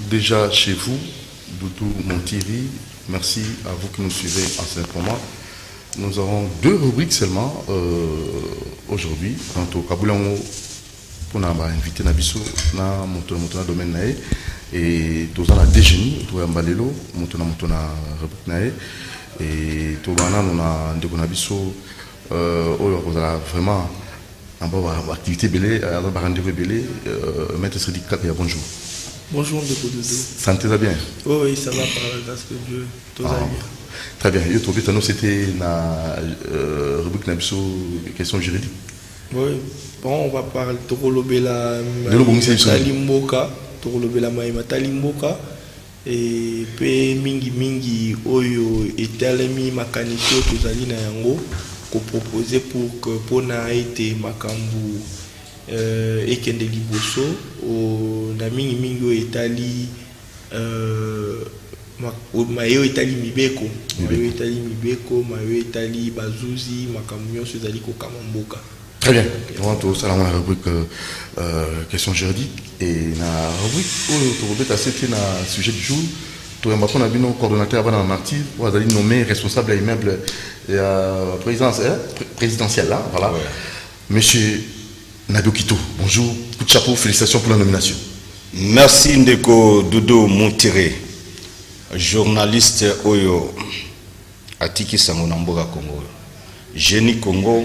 déjà chez vous, Doudou Montiri. Merci à vous qui nous suivez en ce moment. Nous avons 2 rubriques seulement aujourd'hui. Quant au Kaboulango, pour nous inviter Nabiso dans mon domaine nae et tous la déjeuner, tout Mbalelo, mon rubrique nae et tout bana nous na ndeko Nabiso vraiment en bas activité belé, alors rendez-vous belé, maître Sidi Kabia, bonjour. Bonjour Ndeko Doudou. Sentez-vous bien? Oui, ça va par la grâce de Dieu. Tout va bien. Très bien. Yo trouvé c'était la rubrique Nabiso question juridique. Oui. Bon, on va parler de Torolobela Talimboka, Torolobela Maïma Talimboka et pe mingi oyo etalemi makanisio tozali na yango ko proposer pour que pona été makambu ekende liboso o na mingi oyo etali mayo etali mibeko mayo etali bazuzi makambu nyonso ezali kokama mboka. Très bien. On va tout ça dans la rubrique question juridique et la rubrique c'était le sujet du jour. Tout le monde a vu nos coordonnateurs avant martyr, vous avez nommé responsable immeuble présidentiel là, voilà. Ouais. Monsieur Nadokito, bonjour, coup de chapeau, félicitations pour la nomination. Merci Ndeko Doudou Montiri, journaliste Oyo Atiki Sangonamboga Congo. Génie Congo.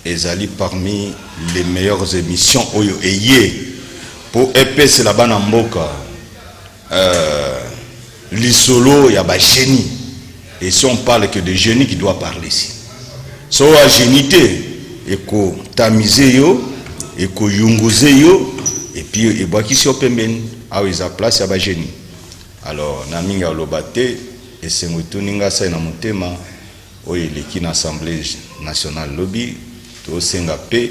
Ezali parmi les meilleures émissions Oyo Eye pour EPS la bana mboka l'isolo ya ba génie et si on parle que de génie qui doit parler ici so a génité eko tamiser yo eko yunguze yo et puis e boaki si opemben a isa place ya ba génie alors na minga lobate et sengutuninga sa na motema oyo leki na assemblée nationale lobby au Singape,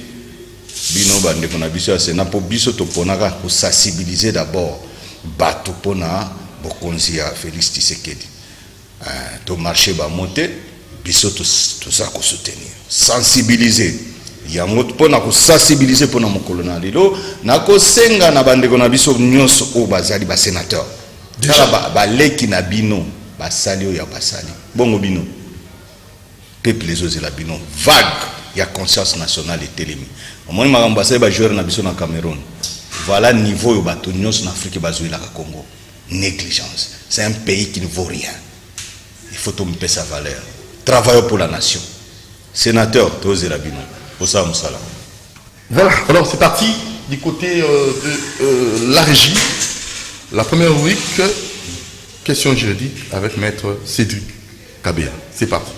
bino bande qu'on a biso à Sénat pour biso to ponaka pour sensibiliser d'abord bato pona bokonzi ya Félix Tshisekedi. To marché ba monter biso to ça ko soutenir, sensibiliser. Ya mot pona ko sensibiliser pona mokolo na lelo na ko senga na bande qu'on a biso nyonso o bazali ba sénateur. Déjà ba leki na bino ba sali o ya ba sali. Bongo bino. Peuple les autres la bino vague. Il y a conscience nationale et télémi. Au moins, je vais jouer dans Cameroun. Voilà le niveau où les gens en Afrique sont jouer au Congo. Négligence. C'est un pays qui ne vaut rien. Il faut tomber sa valeur. Travaillons pour la nation. Sénateur, Tozé Rabino. Pour ça, Moussala. Voilà, alors c'est parti du côté de la régie. La première rubrique, question juridique avec maître Cédric Kabea. C'est parti.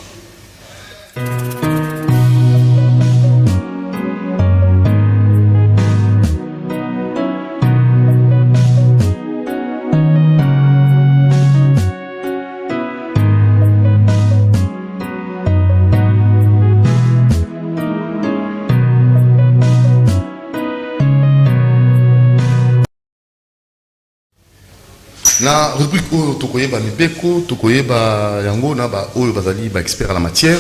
Na rubrique oyo tokoyeba mibeko tokoyeba yango na ba oyo bazali ba expert à la matière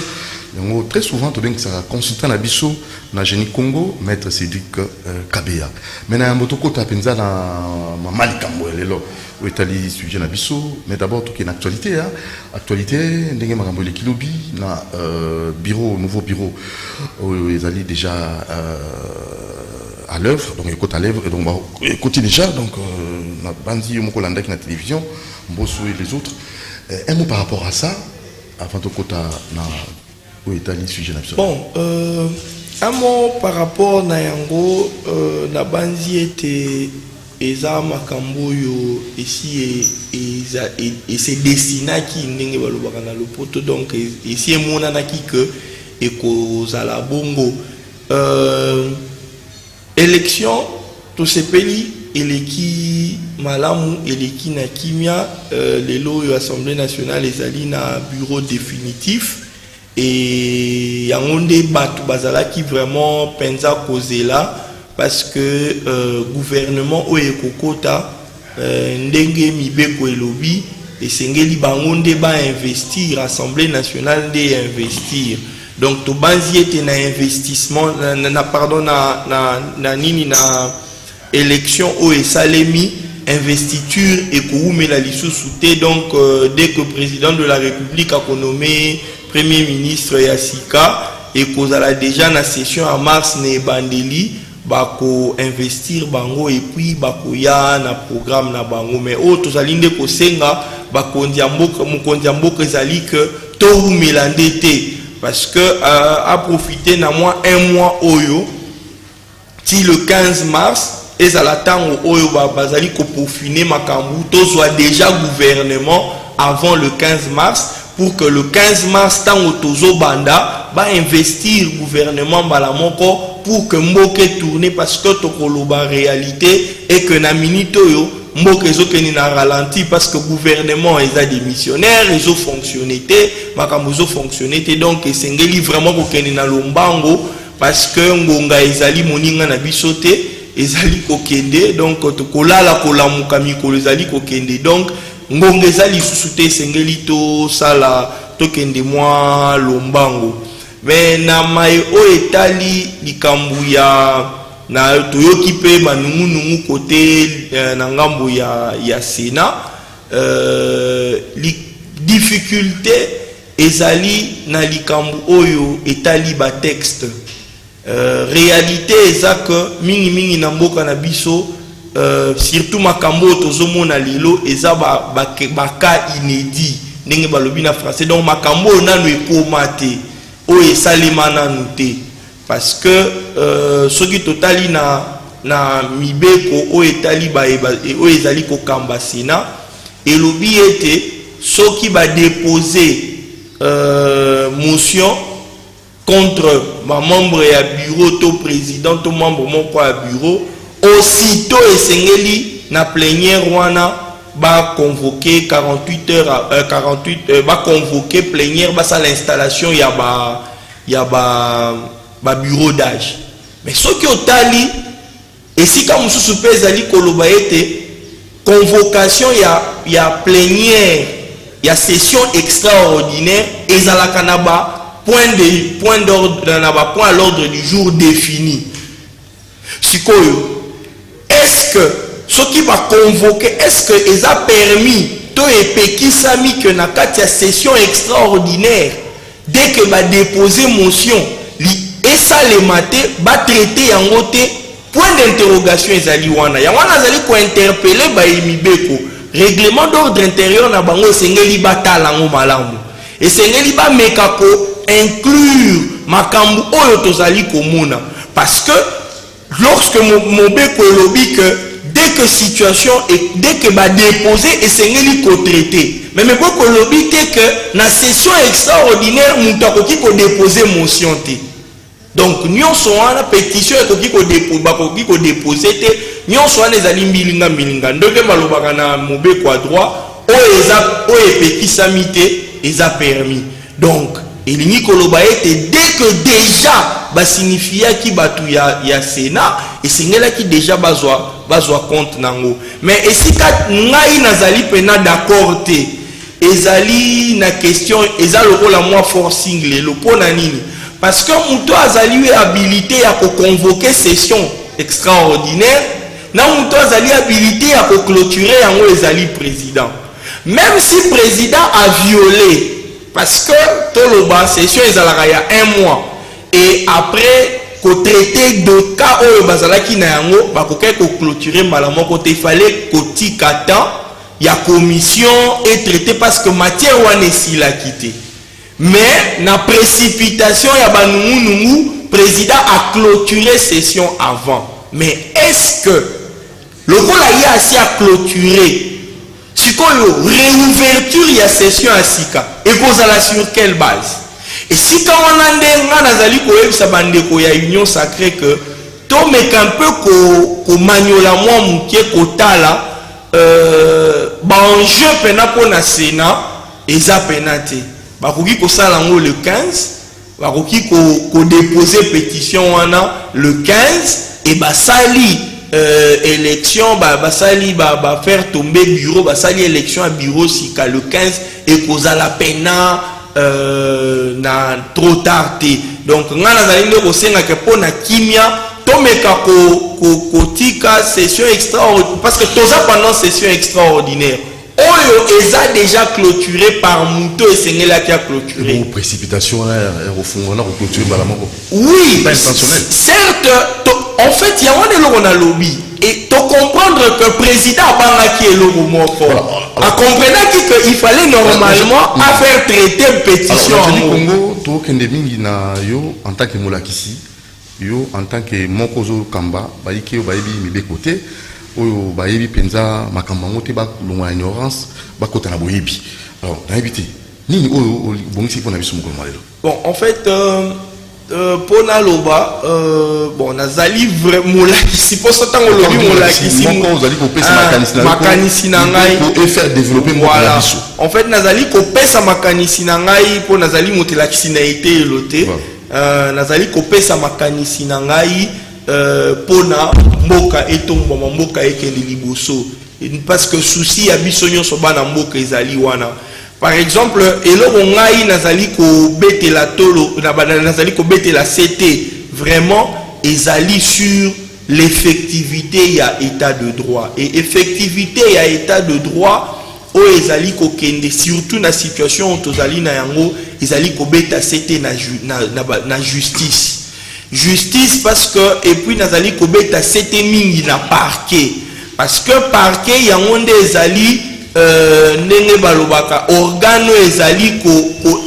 yango très souvent to bengi ça consultant na biso na génie Congo maître Cédric Kabea mais na yambo tokota penza na mali kambo lelo o etali sujet na biso mais d'abord to une actualité hein actualité ndenge makambo le kilobi na nouveau bureau oyo ezali déjà à l'œuvre, donc écoute à l'œuvre, et donc écoutez déjà, donc la bandi Mokolanda qui est la télévision, Mbosso et les autres. Un mot par rapport à ça, avant de kota na où est allé sujet na. Bon, un mot par rapport na yango, la bandi était eza makambo yo ici et c'est destiné qui ndenge balobaka na lopoto donc ici monana ki que ekozala bongo élection to sepeli eleki malamu eleki na kimia lelo yo assemblée nationale ezali na bureau définitif et yangonde batu bazalaki vraiment penza kozela parce que gouvernement oyo kokota ndenge mibeko elobi esengeli bangonde ba investir assemblée nationale de investir. Donc to banzi était na investissement na élection au esalemi investiture et koumela lisusu te. Donc dès que président de la République a nommé premier ministre Yassika et kozala déjà na session en mars ne bandeli bako investir bango et puis bako ya na programme na bango. Mais autres alinde ko senga bakondi mboka mukondi mboka ezali que to melandete parce que a profité na moi un mois oyo ti le 15 mars et à la temps oyo bazali ko peaufiner makambu to soit déjà gouvernement avant le 15 mars pour que le 15 mars tant tozo banda ba investir gouvernement balamoko pour que mboke tourner parce que tokoloba réalité et que na minute oyo mboke ezokeni na ralenti parce que gouvernement est démissionnaire, ils ont fonctionné makambo zo fonctionné donc esengeli vraiment ko keni na lombango parce que ngonga ezali moninga na bisote ezali ko kende donc tokolala kolamuka mikolo ezali ko kende donc ngonga ezali susute esengeli to sala to kende mwa lombango. Mais na mai o etali likambu ya na toyoki pe banungu côté na ngambo ya Sénat li difficulté ezali na likambu oyo etali ba texte réalité eza que mingi na mboka na biso surtout makambo tozomona lelo eza ba cas inédit ndenge balobi na français donc makambo nanu ekomate o esalema nanu te parce que soki totali na mibeko o etali o ezali ko kamba Sénat elobi ete soki ba déposer motion contre ma membre ya bureau to président to membre moko ya bureau aussitôt esengeli na plénière wana ba convoquer 48 heures 48 ba convoquer plénière ba sa l'installation ya ba bureau d'âge. Mais ce qui otali et si comme mususu pe ezali koloba ete convocation ya plénière ya session extraordinaire ezalaka na ba point d'ordre na ba point à l'ordre du jour défini. Sikoyo est-ce que ce qui va convoquer est-ce que ils a permis to epekisami que na kati ya session extraordinaire dès que va déposer motion et ça les maté va traiter yango te point d'interrogation ezali wana ya wana azali ko interpeller ba imibeko règlement d'ordre intérieur na bango sengeli batala ngo malamu et sengeli ba mekako inclure makambu oyo tozali komona parce que lorsque mobeko elobi que dès que situation et dès que va déposer et sengeli ko traiter mais mobeko elobi que na session extraordinaire mutu akoki ko déposer motion te donc nyonso wana pétition ekoki ko déposer te nyonso wana ezali milinga ndoke malobaka na mobeko à droit o epekisami te eza permis donc elingi koloba ete dès que déjà ba signifia ki batu ya Sénat esengelaki déjà bazwa compte nango mais esika ngai nazali pena d'accord te ezali na question eza lokola moi forcing lelo pona nini parce que muto azali habilité à convoquer session extraordinaire na muto azali habilité à clôturer yango ezali président même si président a violé parce que toloba session ezalaka ya un mois et après ko traiter de cas oyo bazalaki na yango bakoke ko clôturer mbala moko te fallait ko tika temps ya commission et traiter parce que matière wana esila quitté mais na précipitation ya banungu président a clôturé session avant mais est-ce que le kola ya asi a clôturé sikoyo réouverture ya session à sika et kozala sur quelle base et si quand on a ndenga nazali koyebisa bandeko ya union sacrée que to meka un peu ko maniola mwa mukie kotala ba enjeu pena pona Sénat eza penate bakoki kosala ngo le 15 bakoki ko déposer pétition wana le 15 et basali élection basali ba faire tomber bureau basali élection à bureau sika le 15 et kozala pena na trop tard donc nga nazali nde kosenga ke pona kimia to tomeka kotika session extraordinaire parce que toza pendant session extraordinaire oyo eza déjà clôturé par muto esengela qui a clôturé une précipitation là au fond on a clôturé par la mort. Oui, pas intentionnel. Certes, en fait, il y a un lobby et tu comprendre que le président a qui est le moment fort. À comprendre qu'il fallait normalement faire traiter une pétition. Alors, Congo, to kendemi na yo en tant que molakisi, yo en tant que mokozo kamba, baiki yo baibi mibe côté, oyo baibi penza makamba ngote ba longa ignorance, ba kota na boyebi. Alors, na ebité. Nini oyo bongisi pour na biso mokolo malelo. Bon, en fait pour Naloba, bon, nazali vraiment là ici pour ce temps on l'a ici makanisi nangai pour faire développer voilà. En fait nazali ko pesa makanisi nangai pour nazali motela kisinaité loté nazali ko pesa makanisi nangai pour na mboka etombo mboka ekende liboso parce que souci ya bisonyo so bana mboka ezali wana. Par exemple, eloko ngai nazali ko betela tolo nazali ko betela CT vraiment ezali sur l'effectivité ya état de droit et effectivité ya état de droit o ezali ko kende surtout na situation tozali na yango ezali ko beta CT na justice parce que et puis nazali ko beta CT mingi na parquet parce que parquet yango nde ezali nenge balobaka organo ezali ko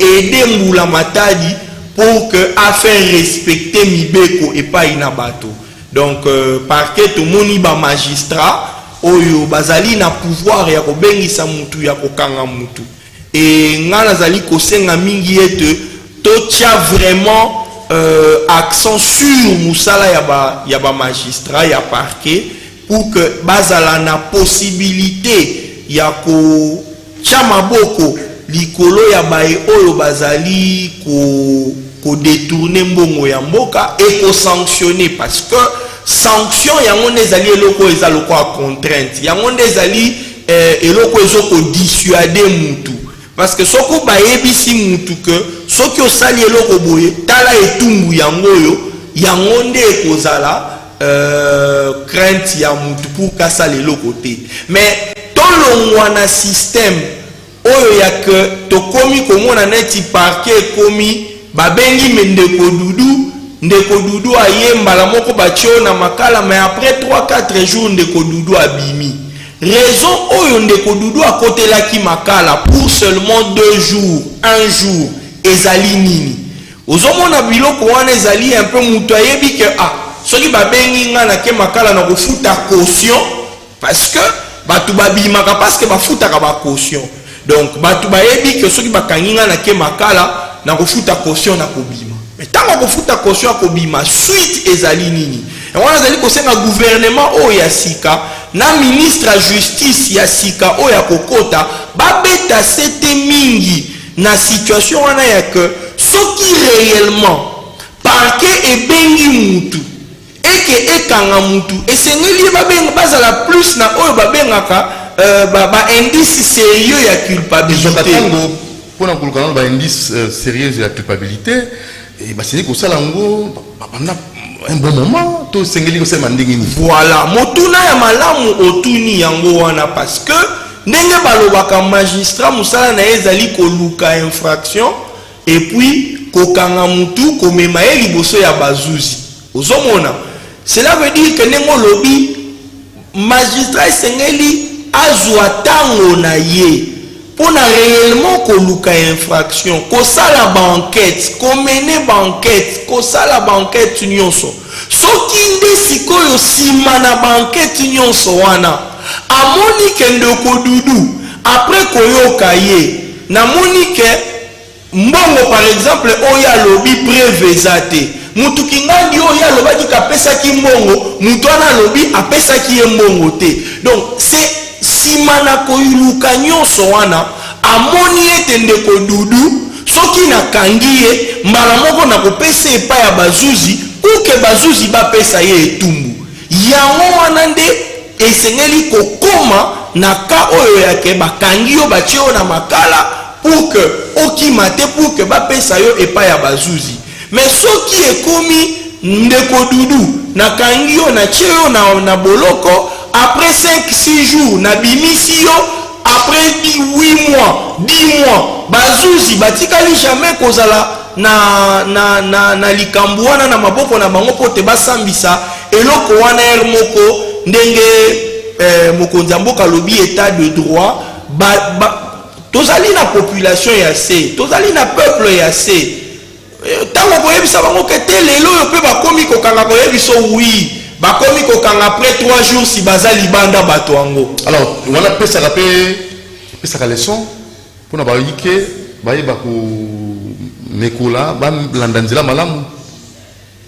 aider mbula matadi pour que afin respecter mibeko et pas inabato donc parquet to moni ba magistrat oyo bazali na pouvoir ya ko bengisa mutu ya ko kanga mutu et ngana zali ko senga mingi ete to tia vraiment accent sur musala ya ba magistrat ya parquet pour que bazala na possibilité yako chama boko likolo ya bae oyo bazali ko détourner mbongo ya mboka et ko sanctionner parce que sanction yango nezali eloko ezaloko a contrainte yango nezali eloko ezoko dissuader mutu parce que soko bayebisi mutu que soki osali eloko boye tala etumbu yango nde ekozala crainte ya mutu pour kasa leloko te mais longwana système oyo ya que to komi komona neti parquet komi babengi ndeko dudu ayemba la moko batio na makala mais après 3-4 jours ndeko dudu abimi raison oyo ndeko dudu akotelaki makala pour seulement 2 jours 1 jour ezali nini ozomona biloko wana ezali un peu mutu ayebi que soki babengi nga na ke makala na kofuta caution parce que batu babimaka parce que bafutaka ba caution donc batu bayebi que soki bakanginga na ke makala na kofuta caution na kobima mais tango kofuta caution na kobima suite ezali nini et wana ezali kosenga gouvernement oyo ya sika na ministre ya justice ya sika oyo ya kokota babeta sete mingi na situation wana ya que soki réellement parquet ebengi mutu eke ekanga mutu esengeli bazala plus na oyo babengaka ba indice sérieux ya culpabilité pour na kulukana ba indice sérieux ya culpabilité et ba c'est ko sala ngo pendant un bon moment to sengeli ko sema ndingi ni voilà motuna ya malamu otuni yango wana parce que ndenge balobaka magistrat musala na ezali ko luka infraction et puis ko kanga mutu ko mema liboso ya bazuzi ozomona. Cela veut dire que nengo lobby magistrat sengeli azwa tango na ye pour na réellement ko luka infraction ko sala banquette ko mener banquette ko sala banquette nyonso soki nde sikoyo sima na banquette nyonso wana amoni ke ndeko dudu après koyoka ye na moni ke mbongo par exemple oya lobby prévezate mutu kingandi oyo alobaki kapesaki mbongo mutu ana lobi apesaki ye mbongo te donc c'est sima na koyuluka nyonso wana amoni ete ndeko dudu soki nakangi ye mbala moko na kopesa epai ya bazuzi uke bazuzi bapesa ye etumbu yango wana nde esengeli kokoma na ka oyo yake bakangi yo batie yo na makala pour que okima te pour que bapesa yo epai ya bazuzi mais soki ekomi ndeko dudu na kangio na cheo na boloko après 5-6 jours na bimisi yo après 8 mois 10 mois bazuzi batikali jamais kozala na likambo wana na maboko na bango po te basambisa eloko wana moko ndenge mokonzi mboka lobi état de droit tozali na population ya se tozali na peuple ya se tango koyebisa bango ke te lelo yo pe bakomi kokanga koyebiso oui bakomi kokanga après 3 jours si bazali banda bato yango. Alors wana pesaka leçon mpona bayike bayeba ko mekola balanda nzela malamu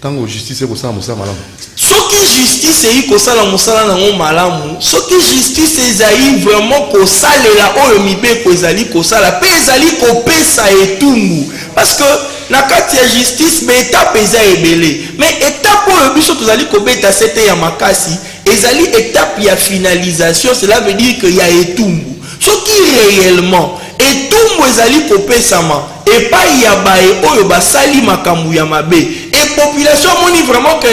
tango justice ekosala mosala malamu. Soki justice eyi kosala mosala nango malamu soki justice ezali vraiment kosalela oyo mibeko ezali kosala pe ezali kopesa etumbu parce que na kati ya justice étape eza ebele mais étape oyo biso tozali kobeta sete ya makasi ezali étape ya finalisation. Cela veut dire que ya etumbu soki réellement etumbu ezali kopesama epai ya bae oyo basali makambo ya mabe et population moni vraiment que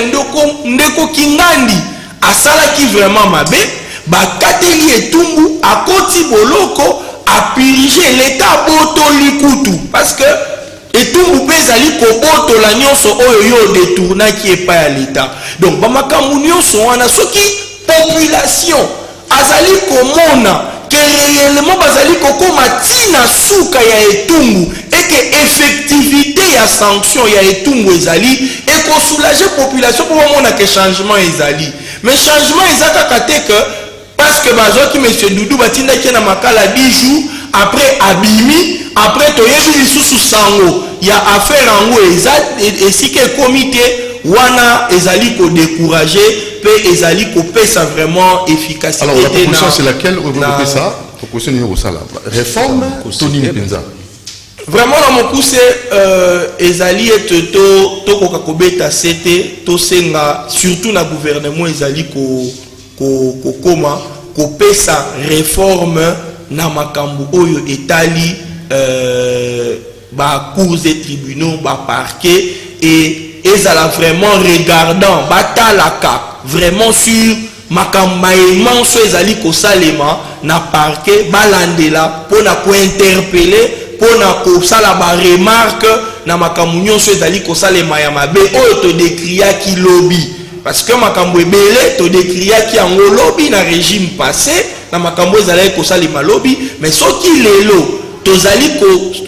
ndeko kingandi asalaki vraiment mabe bakateli etumbu akoti boloko apirige l'état botoli kutu parce que etumbu pe ezali kobotola nyonso oyo yo détournaki epai ya l'état. Donc bamakambo nyonso wana soki population azali komona que réellement bazali kokoma tina suka ya etumbu et que effectivité ya sanction ya etumbu ezali et ko soulager population pour mona que changement ezali mais changement ezaka te que parce que bazoki monsieur Doudou batindaki na makala 10 jours après abimi après toyebi lisusu sango ya affaire yango esika comité wana ezali ko décourager pe ezali ko pesa vraiment efficacité. Alors la proposition c'est laquelle on veut ça proposition numéro ça là réforme Tony Mpenza vraiment na mokuse ezali to ko kakobeta sete to senga surtout na gouvernement ezali ko koma ko pesa réforme na makambo oyo etali ba cours et tribunaux ba parquet et ezala vraiment regardant batalaka vraiment sur makamba emanso ezali kosalema na parquet balandela pona ko interpeller pona ko sala ba remarque na makambo nyonso ezali kosalema ya mabe oyo to décriaki lobby parce que makambo ebele to décriaki yango lobby na régime passé na makambo ezali kosalema lobby mais soki lelo tozali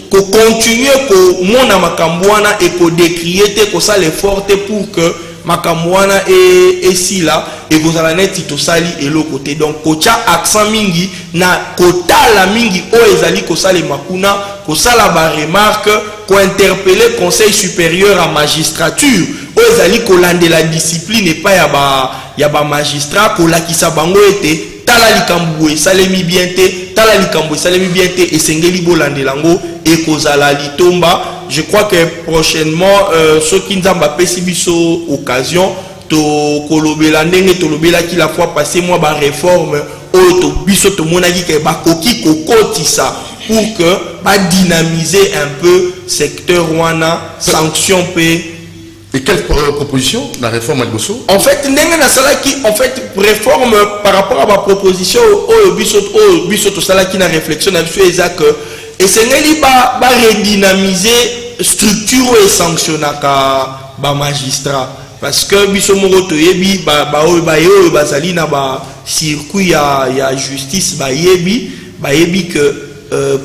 ko continuer ko mona makambo wana et ko décrier te ko sala effort pour que makambo wana et si là et vous allez neti to sali et l'autre côté donc kocha accent mingi na kotala mingi o ezali ko sala makuna ko sala ba remarque ko interpeller conseil supérieur à magistrature o ezali ko lande la discipline et pas ya ba magistrat ko lakisa bango ete tala likambo esalemi bien te tala likambo esalemi bien te esengeli bolandela ngo ekozala litomba. Je crois que prochainement soki nzamba pesi biso occasion to kolobela ndenge to lobela ki la fois passé moi ba réforme oyo to biso to monaki ke bakoki kokotisa pour que ba dynamiser un peu secteur wana sanction p. Et quelle proposition la réforme à Gosso? En fait, en fait, réforme par rapport à ma proposition au biso to salaki na réflexion na biso ezak et c'est ngeli ba redynamiser structure et sanctionnaka ba magistrat parce que biso moko to yebi ba bazali na ba circuit ya justice ba yebi que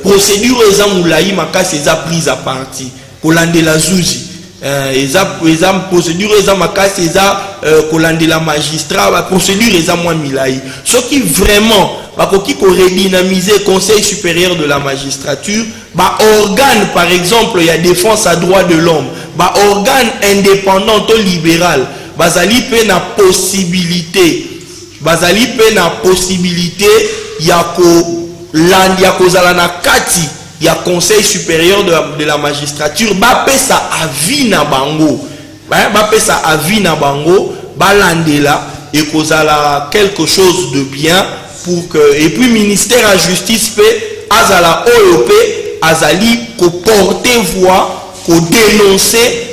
procédure ezamulayi makasi eza prise à partie kolandela zuzi eza procédure eza makasi eza kolandela magistrat ba procédure eza moins milai soki vraiment bakoki ko redynamiser conseil supérieur de la magistrature ba organe par exemple il y a défense à droits de l'homme ba organe indépendant ou libéral bazali pe na possibilité ya ko landia kozala na kati il y a conseil supérieur de la magistrature ba pesa avis na bango ba pesa avis na bango balandela et kozala quelque chose de bien pour que et puis ministère à justice pe azala OEP azali ko porter voix ko dénoncer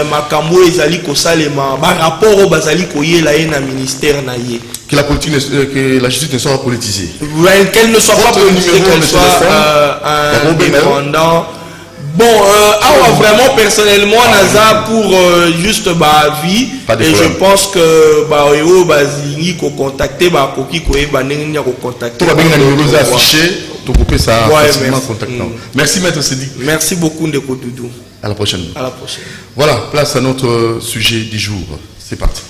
makambo ezali kosalema ba rapport au bazali koyela ye na ministère na ye. Que la politique que la justice ne soit pas politisée. Qu'elle ne soit pas politisée, qu'elle soit indépendant. Bon, vraiment personnellement, Naza pour juste vie. Et je pense que Bayo Bazini ko contacter ba koki ko eba nengi ko contacter. Tout va bien nous afficher, tout couper ça facilement contactant. Merci maître Sidi. Merci beaucoup Ndeko Doudou. À la prochaine. À la prochaine. Voilà, place à notre sujet du jour. C'est parti.